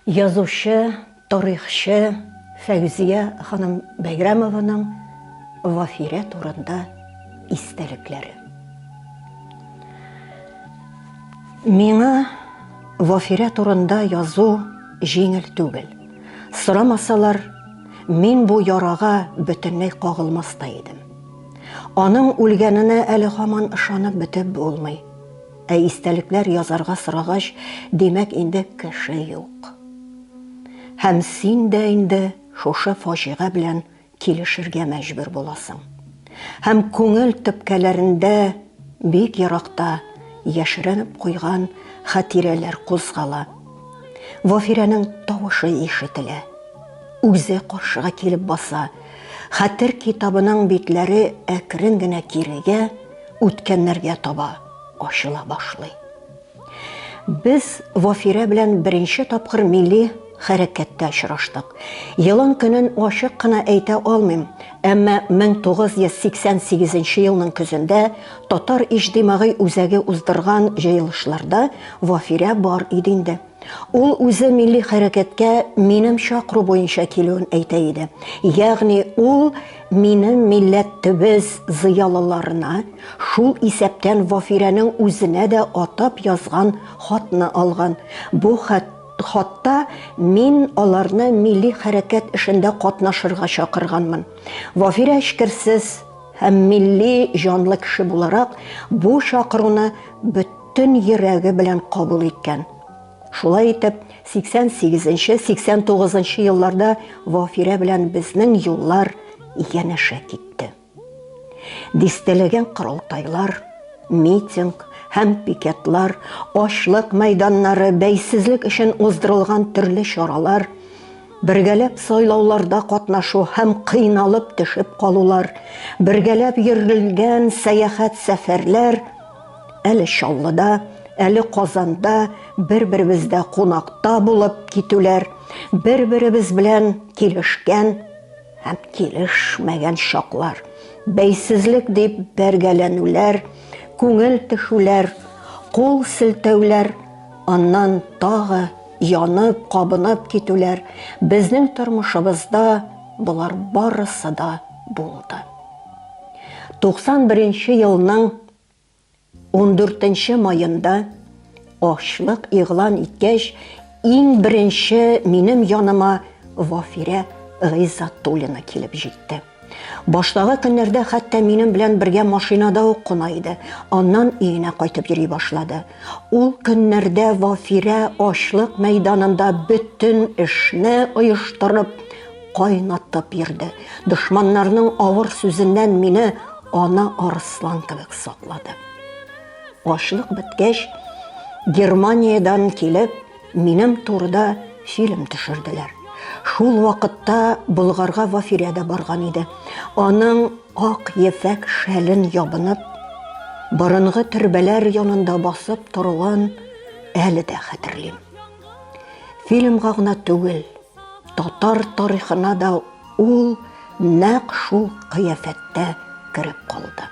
Язучы, тарихчы Фәүзия ханым Бәйрәмованың Вафирә турында истәлекләре. Миңа Вафирә турында язу җиңел түгел. Сорамасалар, мин бу ярага бөтенләй кагылмаста идем. Аның үлгәненә әле һаман ышанып бетеп булмый. Истәлекләр язарга сорагач, димәк инде кеше юк. Һәм син дә инде шушы фаҗига белән килешергә мәҗбүр буласың. Һәм күңел төпкәләрендә бик яракта яшеренеп куйган хатирәләр кузгала. Вафирәнең тавышы ишетелә. Үзе каршыга килеп баса. Хәтер китабының битләре әкрен генә кирегә, үткәннәргә таба ачыла башлый. Без Вафирә белән беренче тапкыр милли хәрәкәттә очраштык. Елын көнен ачык кына әйтә алмыйм, әмма 1988 елның көзендә татар иҗтимагый үзәге уздырган җыелышларда Вафирә бар иде инде. Ул үзе милли хәрәкәткә минем чакыру буенча килүен әйтә иде. Ягъни ул минем милләтебез зыялыларына шул исәптән Вафирәнең үзенә дә атап язган хатны алган. Бу хатта мин аларны милли хәрәкәт эшендә катнашырга чакырганмын. Вафирә эчкерсез һәм милли җанлы кеше буларак бу чакыруны бөтен йөрәге белән кабул иткән. Шулай итеп, 88-89 елларда Вафирә белән безнең юллар янәшә китте. Дистәләгән корылтайлар, митинг һәм пикетлар, ачлык мәйданнары, бәйсезлек өчен уздырылган төрле чаралар, бергәләп сайлауларда катнашу һәм кыйналып төшеп калулар, бергәләп йөрелгән сәяхәт сәфәрләр, әле Чаллыда, әле Казанда бер-беребездә кунакта булып китүләр, бер-беребез белән килешкән һәм килешмәгән чаклар, бәйсезлек дип бәргәләнүләр, күңел төшүләр, кул селтәүләр, аннан тагы янып, кабынып китүләр, безнең тормышыбызда булар барысы да булды. 91 елның 14 майында ачлык игълан иткәч, иң беренче минем яныма Вафирә Гыйззатуллина килеп җитте. Баштагы көннәрдә хәтта минем белән бергә машинада ук куна иде. Аннан өенә кайтып йөри башлады. Ул көннәрдә Вафирә ачлык мәйданында бөтен эшне оештырып, кайнатып йөрде. Дошманнарның авыр сүзеннән мине ана арыслан кебек саклады. Ачлык беткәч, Германиядән килеп, минем турыда фильм төшерделәр. Шул вакытта Болгарга Вафирә дә барган иде. Аның ак ефәк шәлен ябынып, борынгы төрбәләр янында басып торуын әле дә хәтерлим. Фильмга гына түгел, татар тарихына да ул нәкъ шул кыяфәттә кереп калды.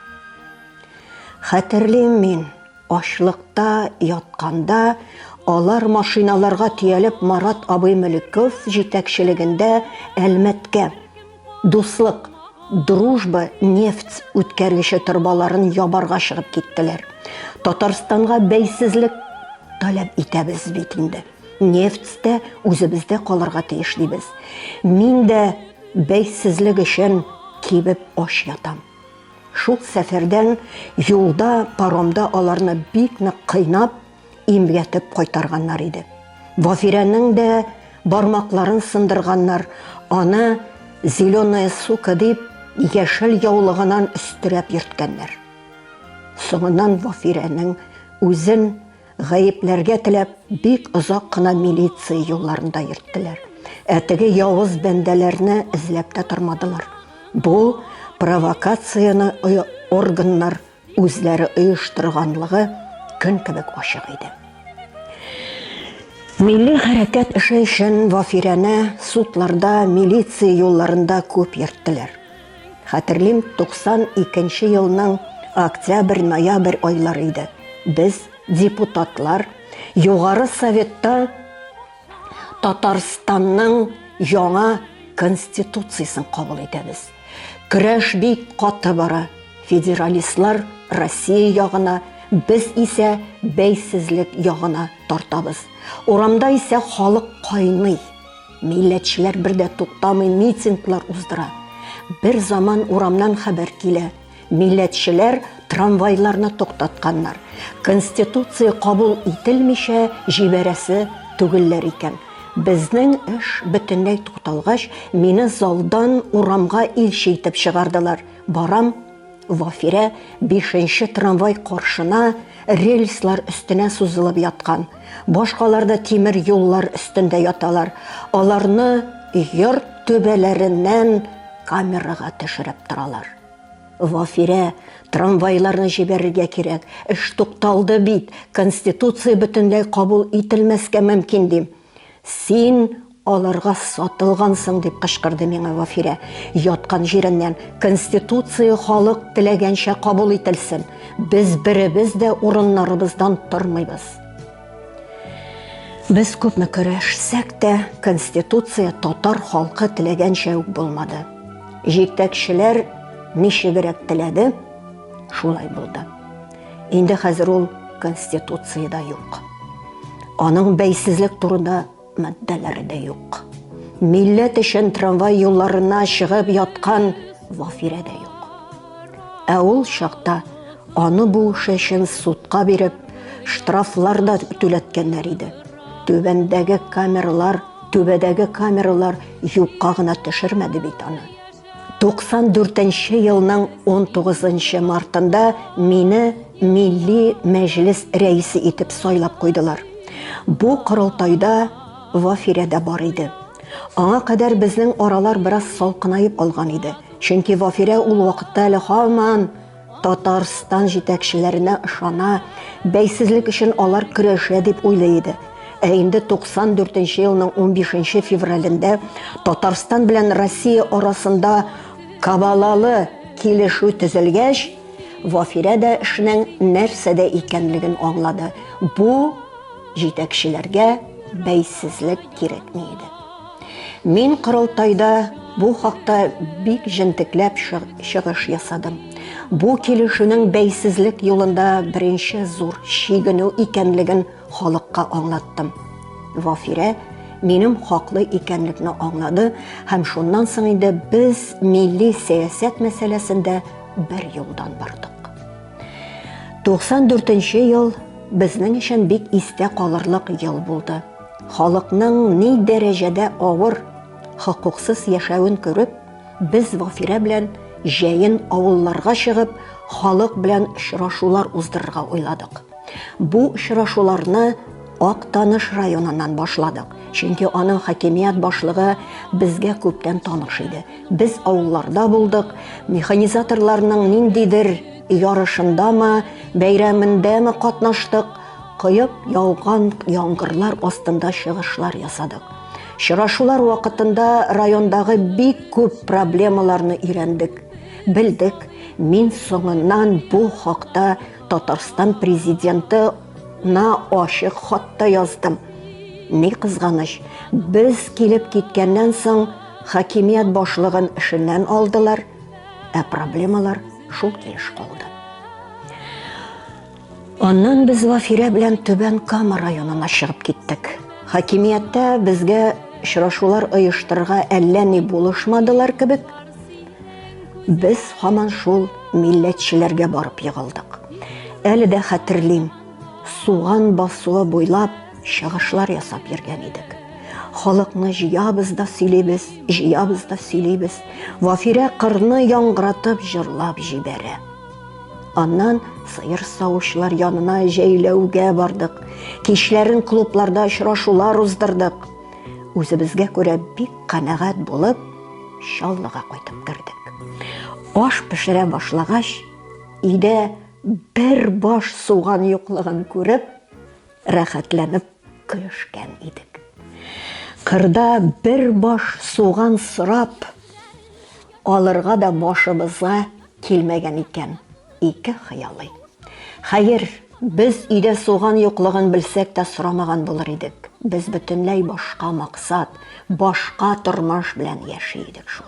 Хәтерлим мин, ачлыкта ятканда, алар машиналарга төялеп Марат абый Мөлеков җитәкчелегендә Әлмәткә дуслык, дружба, нефть үткәргече торбаларын ябарга чыгып киттеләр. Татарстанга бәйсезлек таләп итәбез бит инде. Нефтьтә үзебездә калырга тиеш дибез. Мин дә бәйсезлек өчен кибеп аш ятам. Шул сәфәрдән юлда, паромда аларны бик нык кыйнап, имгәтеп кайтарганнар иде. Вафирәнең дә бармакларын сындырганнар, аны зеленая сука дип яшел яулыгынан өстерәп йөрткәннәр. Соңыннан Вафирәнең үзен гаепләргә теләп бик озак кына милиция юлларында йөрттеләр. Теге явыз бәндәләрне эзләп тә тормадылар. Бу провокацияны органнар үзләре оештырганлыгы көн кебек ачык иде. Милли хәрәкәт эше өчен Вафирәне судларда, милиция юлларында күп йөрттеләр. Хәтерлим, 92 елның октябрь-ноябрь айлары иде. Без депутатлар Югары Советта Татарстанның яңа конституциясын кабул итәбез. Көрәш бик каты бара. Федералистлар Россия ягына, без исә бәйсезлек ягына тартабыз. Урамда исә халык кайный. Милләтчеләр бердә туктамый митинглар уздыра. Бер заман урамнан хәбәр килә. Милләтчеләр трамвайларны туктатканнар. Конституция кабул ителмичә җибәрәсе түгелләр икән. Безнең эш бөтенләй тукталгач, мине залдан урамга илче итеп чыгардылар. Барам, Вафирә 5-нче трамвай каршына рельслар өстенә сузылып яткан. Башкалар да тимер юллар өстендә яталар. Аларны йорт төбәләреннән камерага төшереп торалар. Вафирә, трамвайларны җибәрергә кирәк. Эш тукталды бит. Конституция бөтенләй кабул ителмәскә мөмкин дим. Син аларга сатылгансың дип кычкырды миңа Вафирә. Яткан җиреннән конституция халык теләгәнчә кабул ителсен. Без беребез дә урыннарыбыздан тормыйбыз. Без күпме көрәшсәк тә, конституция татар халкы теләгәнчә үк булмады. Җитәкчеләр ничегрәк теләде, шулай булды. Инде хәзер ул конституциядә юк. Аның бәйсезлек турында мәддәләре дә юк. Милләт өчен трамвай юлларына чыгып яткан Вафирә дә юк. Ә ул чакта аны бу эш өчен судка биреп, штрафлар да түләткәннәр иде. Түбәндәге камералар юкка гына төшермәде бит аны. 94-нче елның 19 мартында мине Милли Мәҗлес рәисе итеп сайлап куйдылар. Бу корылтайда Вафирә дә бар иде. Аңа кадәр безнең аралар бераз салкынайып алган иде. Чөнки Вафирә ул вакытта әле һаман Татарстан җитәкчеләренә ышана, бәйсезлек өчен алар көрәшә дип уйлый иде. Ә инде 94-нче елның 15 февралендә Татарстан белән Россия арасында кабалалы килешү төзелгәч, Вафирә дә эшнең нәрсәдә икәнлеген аңлады. Бу җитәкчеләргә бәйсезлек кирәкми иде. Мин корылтайда бу хакта бик җентекләп чыгыш ясадым. Бу килешүнең бәйсезлек юлында беренче зур чигенү икәнлеген халыкка аңлаттым. Вафирә минем хаклы икәнлекне аңлады һәм шуннан соң инде без милли сәясәт мәсьәләсендә бер юлдан бардык. 94-нче ел безнең өчен бик истә калырлык ел булды. Халыкның ни дәрәҗәдә авыр, хокуксыз яшәвен күреп, без Вафирә белән җәен авылларга чыгып, халык белән очрашулар уздырырга уйладык. Бу очрашуларны Актаныш районыннан башладык. Чөнки аның хакимият башлыгы безгә күптән таныш иде. Без авылларда булдык, механизаторларның ниндидер ярышындамы, бәйрәмендәме катнаштык, кыйып яуган яңгырлар астында чыгышлар ясадык. Очрашулар вакытында райондагы бик күп проблемаларны өйрәндек, белдек. Мин соңыннан бу хакта Татарстан президенты ачык хатта яздым. Ни кызганыч, без килеп киткәннән соң хакимият башлыгын эшеннән алдылар, ә проблемалар шул килеш калды. Аннан без Вафирә белән Түбән Кама районына чыгып киттек. Хакимияттә безгә очрашулар оештырырга әллә ни булышмадылар кебек. Без һаман шул милләтчеләргә барып йыгылдык. Әле дә хәтерлим, суган басуы буйлап чыгышлар ясап йөргән идек. Халыкны җыябыз да сөйлибез. Вафирә кырны яңгыратып җырлап җибәрә. Аннан сыер савучылар янына җәйләүгә бардык. Кичләрен клубларда очрашулар уздырдык. Үзебезгә күрә бик канәгать булып, Чаллыга кайтып кердек. Аш пешерә башлагач, өйдә бер баш суган юклыгын күреп, рәхәтләнеп көлешкән идек. Кырда бер баш суган сорап, алырга да башыбызга килмәгән икән. Ике хыялый. Хәер, без өйдә суган юклыгын белсәк тә сорамаган булыр идек. Без бөтенләй башка максат, башка тормыш белән яши идек шул.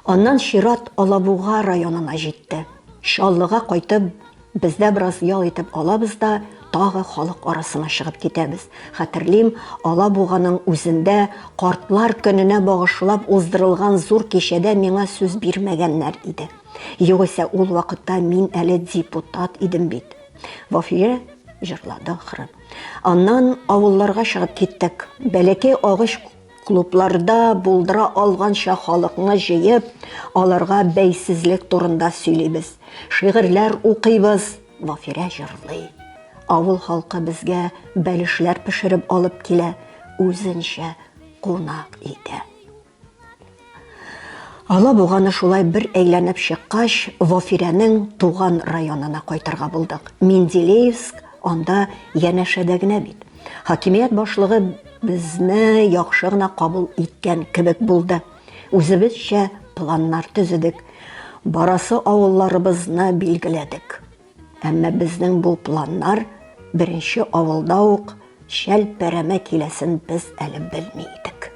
Аннан чират Алабуга районына җитте. Чаллыга кайтып, бездә бераз ял итеп алабыз да, тагы халык арасына чыгып китәбез. Хәтерлим, Алабуганың үзендә картлар көненә багышлап уздырылган зур кичәдә миңа сүз бирмәгәннәр иде. Югыйсә ул вакытта мин әле депутат идем бит. Вафия җырлады ахры. Аннан авылларга чыгып киттек. Бәләкәй агыш клубларда булдыра алганча халыкны җыеп, аларга бәйсезлек турында сөйлибез. Шигырьләр укыйбыз. Вафия җырлый. Авыл халкы безгә бәлешләр пешереп алып килә, үзенчә кунак итә. Алабуганы шулай бер әйләнеп чыккач, Вафирәнең туган районына кайтырга булдык. Менделеевск анда янәшәдә генә бит. Хакимият башлыгы безне яхшы гына кабул иткән кебек булды. Үзебезчә планнар төзедек. Барасы авылларыбызны билгеләдек. Әмма безнең бу планнар беренче авылда ук шәл-пәрәмә киләсен без әле белми идек.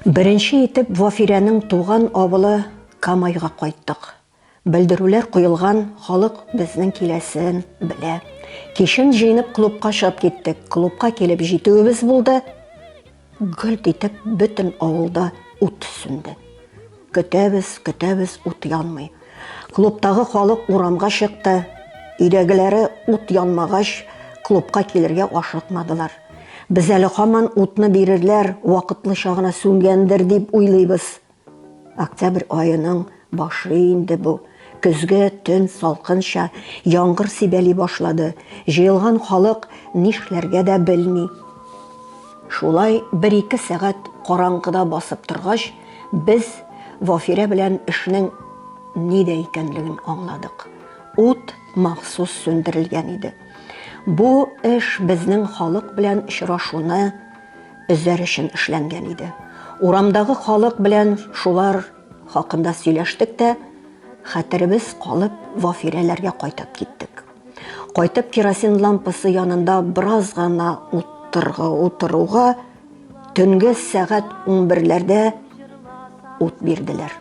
Беренче итеп Вафирәнең туган авылы Камайга кайттык. Белдерүләр куелган, халык безнең киләсен белә. Кишен җыйнып клубка чыгып киттек. Клубка килеп җитүебез булды. Гөлт итеп бөтен авылда ут сүнде. Көтәбез, ут янмый. Клубтагы халык урамга чыкты. Өйдәгеләре ут янмагач, клубка килергә ашыкмадылар. Без әле һаман утны бирерләр, вакытлыча гына сүнгәндер дип уйлыйбыз. Октябрь айының башы инде бу. Көзгә төн салкынча, яңгыр сибәли башлады. Җыелган халык нишләргә дә белми. Шулай 1-2 сәгать караңгыда басып торгач, без Вафирә белән эшнең нидә икәнлеген аңладык. Ут махсус сүндерелгән иде. Бу эш безнең халык белән очрашуны үзәр өчен эшләнгән иде. Урамдагы халык белән шулар хакында сөйләштек тә, хәтеребез калып Вафирәләргә кайтып киттек. Кайтып керосин лампасы янында бераз гына утыруга төнге сәгать 11-ләрдә ут бирделәр.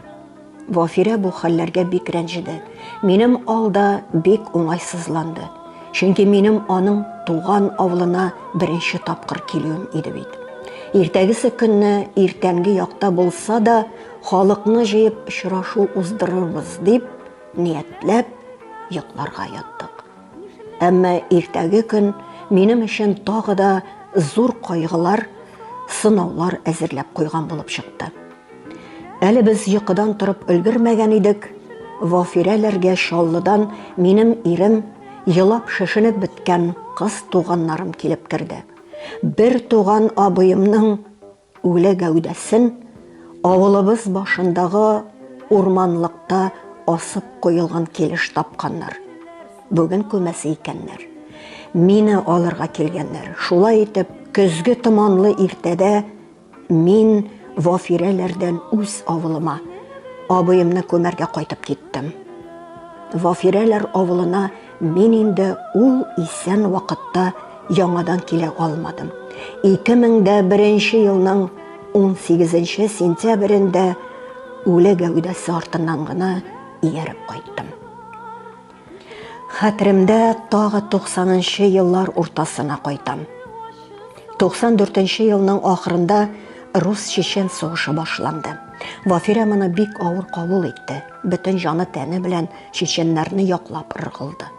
Вафирә бу хәлләргә бик рәнҗиде. Минем алда бик уңайсызланды. Чөнки минем аның туган авылына беренче тапкыр килүем иде бит. Иртәгесе көнне иртәнге якта булса да, халыкны җыеп очрашу уздырырбыз дип ниятләп йокларга яттык. Әмма иртәге көн минем өчен тагы да зур кайгылар, сынаулар әзерләп куйган булып чыкты. Әле без йокыдан торып өлгермәгән идек. Вафирәләргә Чаллыдан минем ирем, елап шешенеп беткән кыз туганнарым килеп керде. Бер туган абыемның үле гәүдәсен авылыбыз башындагы урманлыкта асып куелган килеш тапканнар. Бүген күмәсе икәннәр. Мине алырга килгәннәр. Шулай итеп, көзге томанлы иртәдә мин Вафирәләрдән үз авылыма, абыемны күмәргә кайтып киттем. Вафирәләр авылына мин инде ул исән вакытта яңадан килә алмадым. 2001 елның 18 сентябрендә үле гәүдәсе артыннан гына ияреп кайттым. Хәтеремдә тагы 90-нчы еллар уртасына кайтам. 94 елның ахырында Рус-Чечен сугышы башланды. Вафирә моны бик авыр кабул итте. Бөтен җаны тәне белән чеченнәрне яклап ыргылды.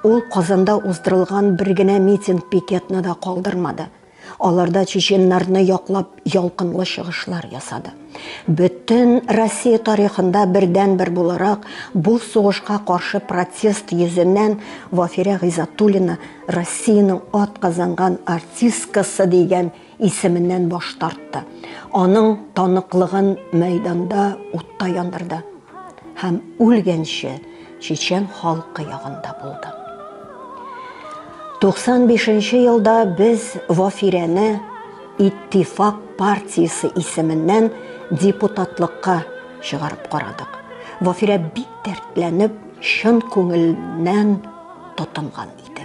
Ул Казанда уздырылган бер генә митинг-пикетны да калдырмады. Аларда чеченнәрне яклап ялкынлы чыгышлар ясады. Бөтен Россия тарихында бердән-бер буларак бу сугышка каршы протест йөзеннән Вафирә Гыйзатуллина Россиянең атказанган артисткасы дигән исеменнән баш тартты. Аның таныклыгын мәйданда утта яндырды. Һәм үлгәнче чечен халкы ягында булды. 95 елда без Вафирәне Иттифак партиясы исеменнән депутатлыкка чыгарып карадык. Вафирә бик дәртләнеп, чын күңеленнән тотынган иде.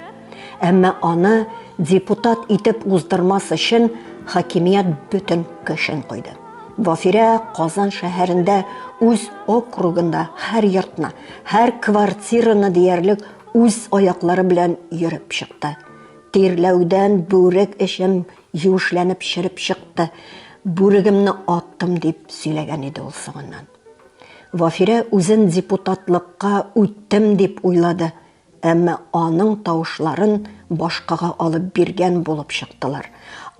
Әмма аны депутат итеп уздырмас өчен хакимият бөтен көчен куйды. Вафирә Казан шәһәрендә үз округында һәр йортна, һәр квартираны диярлек үз аяклары белән йөреп чыкты. Тирләүдән бүрек эшем юшләнеп чиреп чыкты. Бүрегемне аттым дип сөйләгән иде ул соңыннан. Вафирә үзен депутатлыкка үттем дип уйлады, әмма аның тавышларын башкага алып биргән булып чыктылар.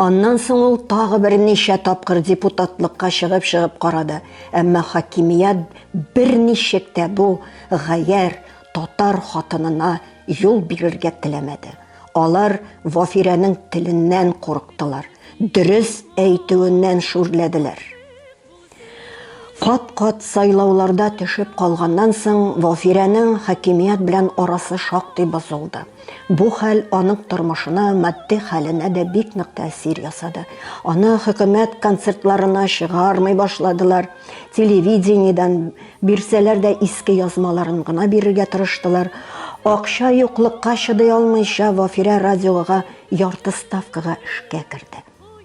Аннан соң ул тагы берничә тапкыр депутатлыкка чыгып карады, әмма хакимият берничек тә бу гаяр татар хатынына юл бирергә теләмәде. Алар Вафирәнең теленнән курыктылар, дөрес әйтүеннән шүрләделәр. Кат-кат сайлауларда төшеп калганнан соң Вафирәнең хакимият белән арасы шактый бозылды. Бу хәл аның тормышына, матди хәленә дә бик нык тәэсир ясады. Аны хөкүмәт концертларына чыгармый башладылар. Телевидениедән бирсәләр дә иске язмаларын гына бирергә тырыштылар. Акча юклыкка чыдый алмыйча Вафирә радиога ярты ставкага эшкә керде.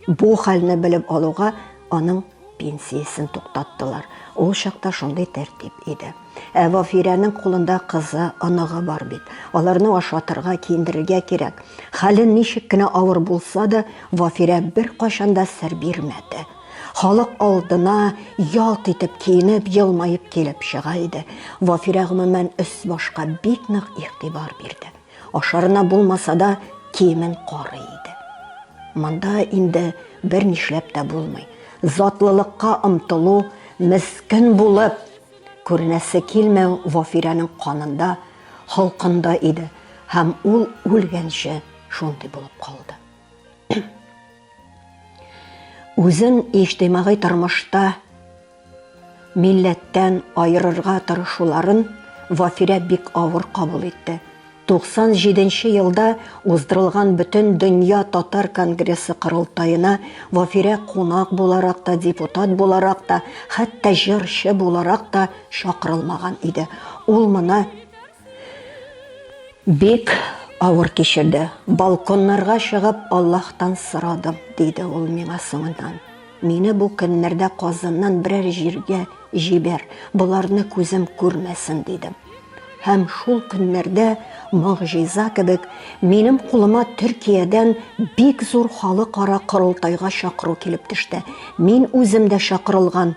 Бу хәлне белеп алуга аның пенсиясын туктаттылар. Ул чакта шундый тәртип иде. Вафирәнең кулында кызы, аныгы бар бит. Аларны ашатырга, киендерергә кирәк. Хәле ничек кенә авыр булса да, Вафирә бер кашанда сер бирмәде. Халык алдына ялт итеп киенеп, елмайып килеп чыга иде. Вафирә гомумән өс башка бик нык игътибар бирде. Ашарына булмаса да киемен карый иде. Монда инде бер нишләп тә булмый. Затлылыкка ымтылу, мискин булып күренәсе килмәү Вафирәнең канында, халкында иде, һәм ул үлгәнче шундый булып калды. Үзен иҗтимагый тормышта милләттән айырырга тырышуларын Вафирә бик авыр кабул итте. 97 елда уздырылган Бөтен дөнья татар конгрессы кырылтайына Вафирә кунак буларак та, депутат буларак та, хәтта җырчы буларак та чакырылмаган иде. Ул моны бик авыр кичерде. Балконнарга чыгып Аллаһтан сорадым, диде ул миңа соңыннан. Мине бу көннәрдә Казаннан берәр җиргә җибәр, буларны күзем күрмәсен, дидем. Һәм шул көннәрдә мөгъҗиза кебек минем кулыма Төркиядән бик зур халыкара кырылтайга чакыру килеп төште. Мин үзем дә чакырылган.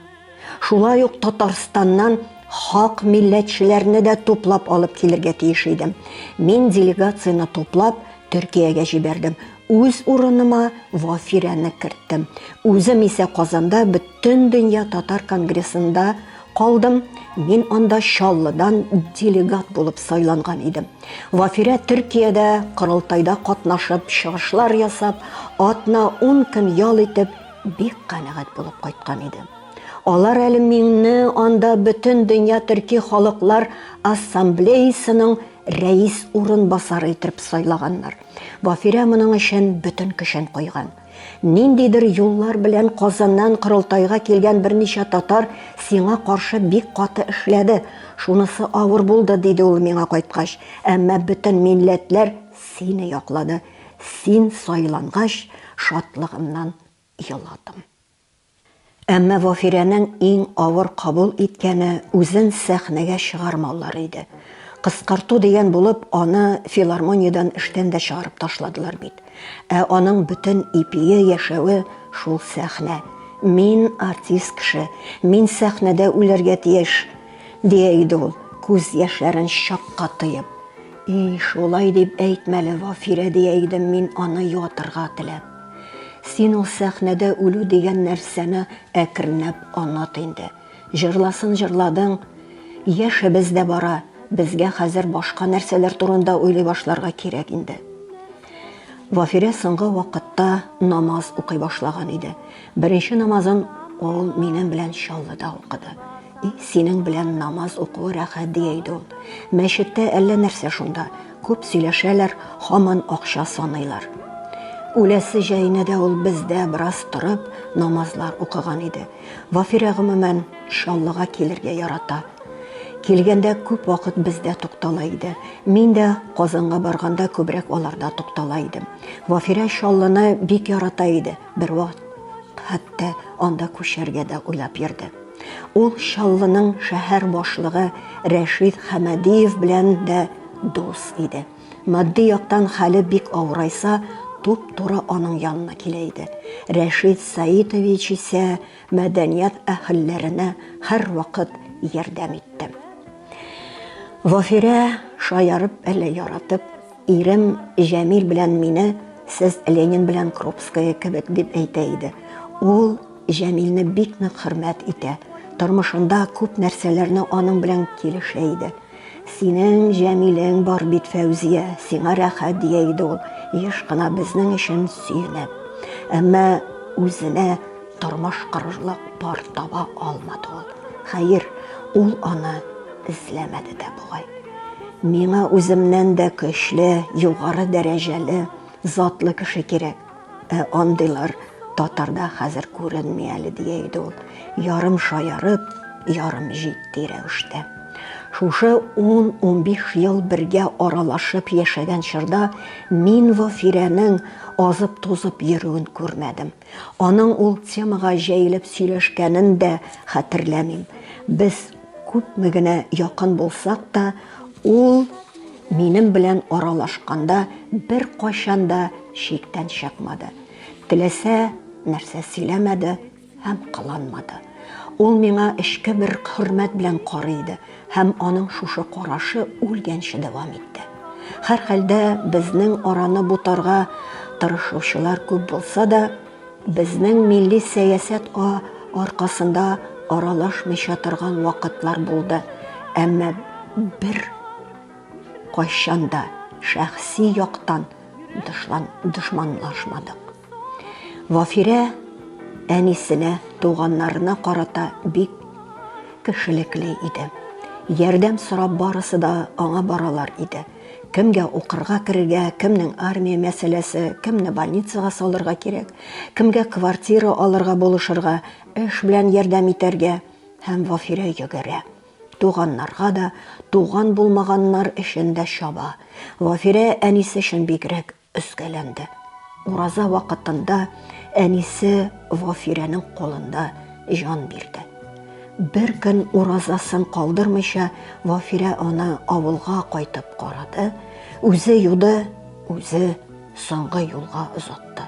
Шулай ук Татарстаннан хак милләтчеләрне дә туплап алып килергә тиеш идем. Мин делегацияны туплап Төркиягә җибәрдем. Үз урыныма Вафирәне керттем. Үзем исә Казанда Бөтен дөнья татар конгрессында калдым. Мин анда Чаллыдан делегат булып сайланган идем. Вафирә Төркиядә кырылтайда катнашып, чыгышлар ясап, атна 10 көн ял итеп, бик канәгать булып кайткан иде. Алар әле мине анда Бөтен дөнья төрки халыклар ассамблеясының рәис урынбасары итеп сайлаганнар. Вафирә моның өчен бөтен көчен куйган. Ниндидер юллар белән Казаннан кырылтайга килгән берничә татар сиңа каршы бик каты эшләде. Шунысы авыр булды, диде ул миңа кайткач. Әмма бөтен милләтләр сине яклады. Син сайлангач, шатлыгымнан еладым. Әмма Вафирәнең иң авыр кабул иткәне үзен сәхнәгә чыгармаулары иде. Кыскарту дигән булып, аны филармониядән эштән дә чыгарып ташладылар бит. Аның бөтен ипие яшәве шул сәхнә. Мин артист кеше, мин сәхнәдә үләргә тиеш, дия иде ул, күз яшьләрен чакка тыеп. Шулай дип әйтмәле, Вафирә, дия идем мин аны ятырга теләп. Син ул сәхнәдә үлү дигән нәрсәне әкренләп аңлат инде. Җырласын җырладың, яшебез дә бара. Безгә хәзер башка нәрсәләр турында уйлый башларга кирәк инде. Вафирә соңгы вакытта намаз укый башлаган иде. Беренче намазын ул минем белән Чаллыда укыды. Синең белән намаз укуы рәхәт, дия иде ул. Мәчеттә әллә нәрсә шунда. Күп сөйләшәләр, һаман акча саныйлар. Үләсе җәйне дә ул бездә бераз торып намазлар укыган иде. Вафирә гомумән Чаллыга килергә ярата. Килгәндә күп вакыт бездә туктала иде. Мин дә Казанга барганда күбрәк аларда туктала идем. Вафирә Чаллыны бик ярата иде. Бер вакыт хәтта анда күчәргә дә уйлап йөрде. Ул Чаллының шәһәр башлыгы Рәшид Хәмәдиев белән дә дус иде. Матди яктан хәле бик авырайса, туп-туры аның янына килә иде. Рәшид Саитович исә мәдәният әһелләренә һәр вакыт ярдәм итте. Вафирә шаярып әле яратып, ирем Җәмил белән мине сез Ленин белән Крупская кебек дип әйтә иде. Ул Җәмилне бик нык хөрмәт итә. Тормышында күп нәрсәләрне аның белән килешә иде. Синең Җәмилең бар бит, Фәүзия, сиңа рәхәт дия иде ул, еш кына безнең өчен сөенеп. Әмма үзенә тормыш корырлык бар таба алмады ул. Хәер, ул аны эзләмәде дә бугай. Миңа үземнән дә көчле, югары дәрәҗәле, затлы кеше кирәк. Андыйлар Татарда хәзер күренми әле дия иде ул. Ярым шаярып, ярым җитди рәвештә. Шушы 10-15 ел бергә аралашып яшәгән чорда мин Вафирәнең азып-тузып йөрүен күрмәдем. Аның ул темага җәелеп сөйләшкәнен дә хәтерләмим. Без күпме генә якын булсак та, ул минем белән аралашканда бер кайчан да шиктән чыкмады. Теләсә нәрсә сөйләмәде һәм кыланмады. Ул миңа эчке бер хөрмәт белән карый иде һәм аның шушы карашы үлгәнче дәвам итте. Һәр хәлдә безнең араны бутарга тырышучылар күп булса да, безнең милли сәясәт аркасында аралашмыйча торган вакытлар булды. Әмма бер кайчан да шәхси яктан дошманлашмадык. Вафирә әнисенә, туганнарына карата бик кешелекле иде. Ярдәм сорап барысы да аңа баралар иде. Кемгә укырга керергә, кемнең армия мәсьәләсе, кемне больницага салырга кирәк, кемгә квартира алырга булышырга, эш белән ярдәм итәргә, һәм Вафирә йөгерә. Туганнарга да, туган булмаганнар өчен дә чаба. Вафирә әнисе өчен бигрәк өскәләнде. Ураза вакытында әнисе Вафирәнең кулында жан бирде. Бер көн уразасын калдырмыйча, Вафирә аны авылга кайтып карады. Үзе юды, үзе соңгы юлга озатты.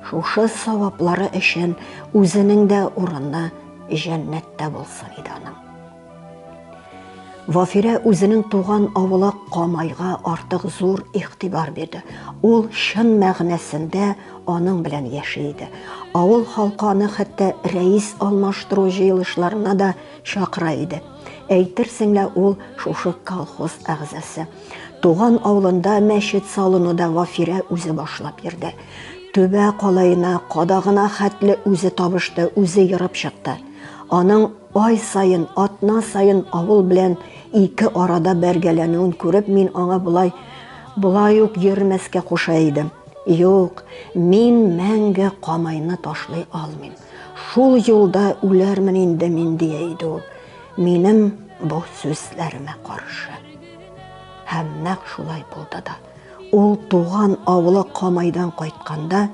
Шушы саваплары өчен үзенең дә урыны җәннәттә булсын иде аның. Вафирә үзенең туган авылы Камайга артык зур игътибар бирде. Ул чын мәгънәсендә аның белән яши иде. Авыл халкы аны хәтта рәис алмаштыру җыелышларына да чакыра иде. Әйтерсең лә ул шушы колхоз әгъзасы. Туган авылында мәчет салынуда Вафирә үзе башлап йөрде. Төбә калайына, кадагына хәтле үзе табышты, үзе йырып чыкты. Аның ай сайын, атна сайын авыл белән ике арада бәргәләнүен күреп, мин аңа булай ук йөрмәскә куша идем. Юк, мин мәңге Камайны ташлый алмыйм. Шул юлда үләрмен инде мин дия иде ул. Минем бу сүзләремә каршы. Һәм нәкъ шулай булды да. Ул туган авылы Камайдан кайтканда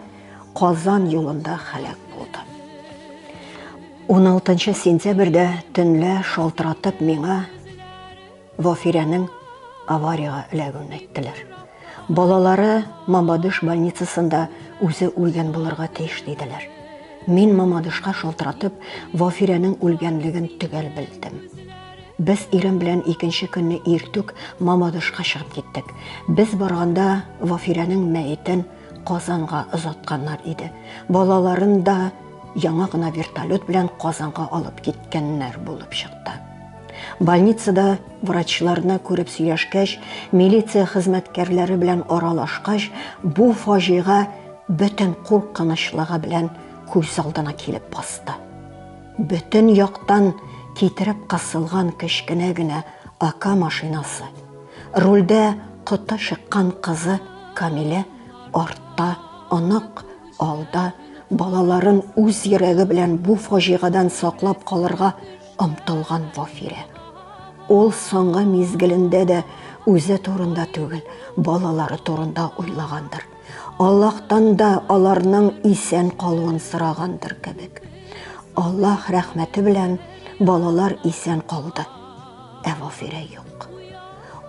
Казан юлында хәлак булды. 16 сентябрьдә төнлә шалтыратып миңа Вафирәнең аварияга эләгүен әйттеләр. Балалары Мамадыш больницасында үзе үлгән булырга тиеш диделәр. Мин Мамадышка шалтыратып Вафирәнең үлгәнлеген төгәл белдем. Без ирем белән икенче көнне иртүк Мамадышка чыгып киттек. Без барганда Вафирәнең мәетен Казанга озатканнар иде. Балаларын да яңа гына вертолет белән Казанга алып киткәннәр булып чыкты. Больницада врачларны күреп сөйләшкәч, милиция хезмәткәрләре белән аралашкач, бу фаҗига бөтен куркынычлыгы белән күз алдына килеп басты. Бөтен яктан китереп кысылган кечкенә генә АК машинасы. Рульдә кыты чыккан кызы Камилә, артта, анык, алда балаларын үз йөрәге белән бу фаҗигадан саклап калырга омтылган Вафирә. ул соңгы мизгелендә дә үзе турында түгел, балалары турында уйлагандыр. Аллаһтан да аларның исән калуын сорагандыр кебек. Аллаһ рәхмәте белән балалар исән калды. Вафирә юк.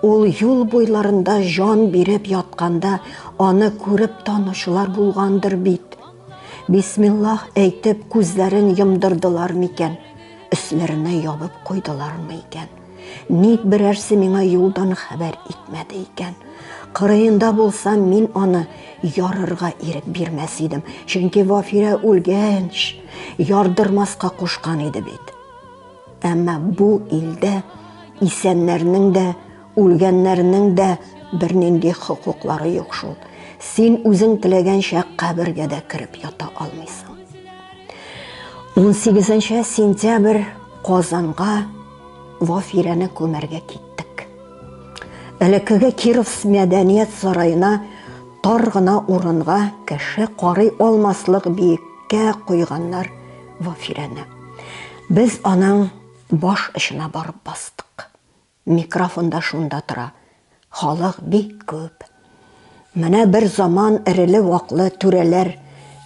Ул юл буйларында жан биреп ятканда аны күреп танышулар булгандыр бит. Бисмиллах әйтеп күзләрен йомдырдылар микән? Өсләренә ябып куйдылармы икән? Ник берәрсе миңа юлдан хәбәр итмәде икән? Кырыенда булсам мин аны ярырга ирек бирмәс идем. Чөнки Вафирә үлгәнч ярдырмаска кушкан иде бит. Әмма бу илдә исәннәрнең дә, үлгәннәрнең дә бернинди хокуклары юк шул. Син үзең теләгәнчә кабергә дә кирип ята алмыйсың. 18 сентябрь Казанга Вафирәне күмәргә киттек. Элекеге Киров мәдәният сарайына тар гына урынга кеше карый алмаслык биеккә куйганнар Вафирәне. Без аның баш эшенә барып бастык. Микрофонда шунда тора. Халык бик күп. Менә бер заман эреле-ваклы түрәләр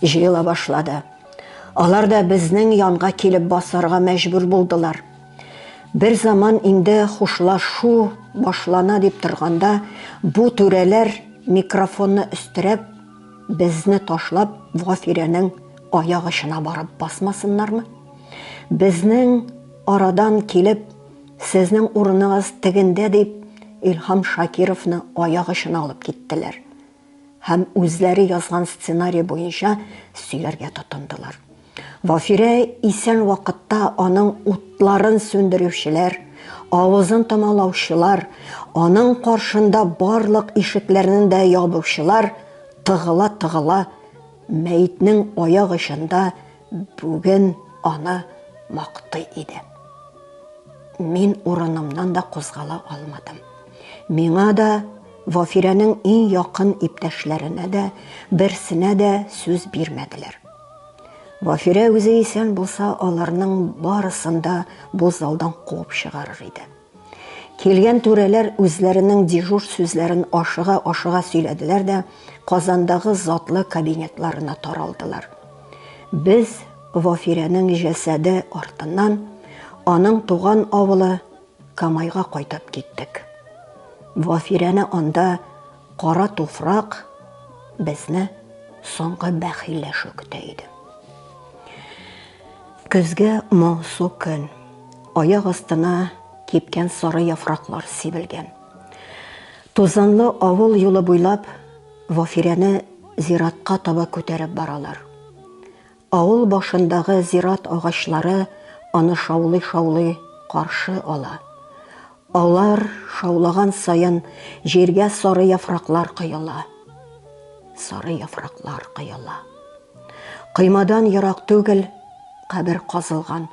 җыела башлады. Алар да безнең янга килеп басарга мәҗбүр булдылар. Бер заман инде хушлашу башлана дип торганда, бу түрәләр микрофонны өстерәп, безне ташлап Вафирәнең аяк очына барып басмасыннармы? Безнең арадан килеп, сезнең урыныгыз тегендә дип, Илһам Шакировны аяк очына алып киттеләр. Һәм үзләре язган сценарий буенча сөйләргә тотындылар. Вафирә исән вакытта аның утларын сүндерүчеләр, авызын тамалаучылар, аның каршында барлык ишекләрен дә ябучылар тыгыла-тыгыла мәйтнең аяк очында бүген аны мактый иде. Мин урынымнан да кузгала алмадым. Миңа да, Вафирәнең иң якын иптәшләренә дә, берсенә дә сүз бирмәделәр. Вафирә үзе исән булса, аларның барысында бу залдан куып чыгарыр иде. Килгән түрәләр үзләренең дежур сүзләрен ашыга сөйләделәр дә, Казандагы затлы кабинетларына таралдылар. Без Вафирәнең җәсәде артыннан аның туган авылы Камайга кайтып киттек. Вафирәне анда кара туфрак безне соңгы бәхилләшү көтә иде. Көзгә моңсу көн, аяк астына кипкән сары яфраклар сибелгән. Тузанлы авыл юлы буйлап Вафирәне зиратка таба күтәреп баралар. Авыл башындагы зират агачлары аны шаулый-шаулый каршы ала. Алар шаулаган сайын җиргә сары яфраклар кыйыла. Сары яфраклар кыйыла. Кыймадан ярак түгел кабер казылган.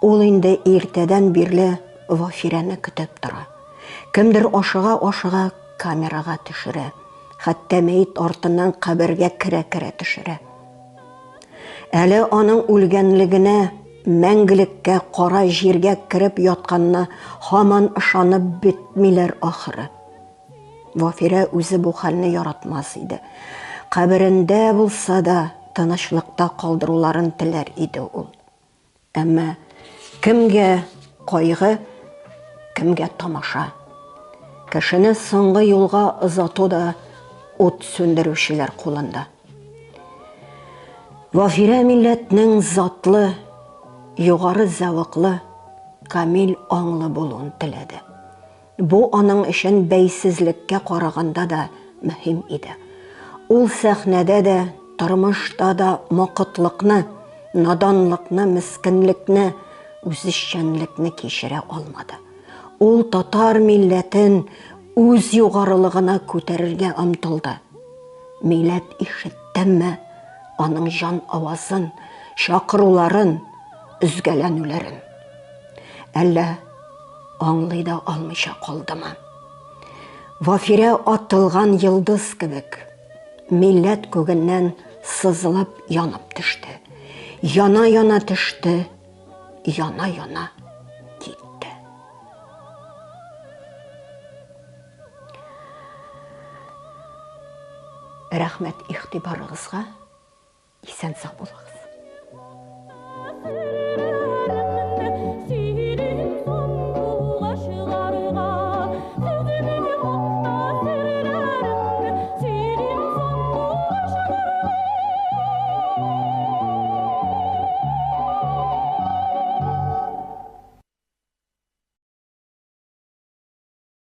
Ул инде иртәдән бирле Вафирәне көтеп тора. Кемдер ашыга камерага төшерә. Хәтта мәйт артыннан кабергә керә төшерә. Әле аның үлгәнлегенә, мәңгелеккә кара җиргә кирип ятканына һаман ышанып бетмиләр ахыры. Вафирә үзе бу хәлне яратмас иде. Каберендә булса да тынычлыкта калдыруларын теләр иде ул. Әмма кемгә кайгы, кемгә тамаша. Кешене соңгы юлга озату да ут сүндерүчеләр кулында. Вафирә милләтнең затлы, югары зәвыклы, камил аңлы булуын теләде. Бу аның өчен бәйсезлеккә караганда да мөһим иде. Ул сәхнәдә дә, тормышта да макытлыкны, наданлыкны, мискенлекне, үзешчәнлекне кичерә алмады. Ул татар милләтен үз югарылыгына күтәрергә омтылды. Милләт ишеттеме аның жан авазын, чакыруларын, үзгәләнүләрен. Әллә аңлый да алмыйча калдымы? Вафирә атылган йылдыз кебек, милләт күгеннән сызылып янып төште. Яна-яна төште, яна-яна китте. Рәхмәт игътибарыгызга. Исән сау булыгыз.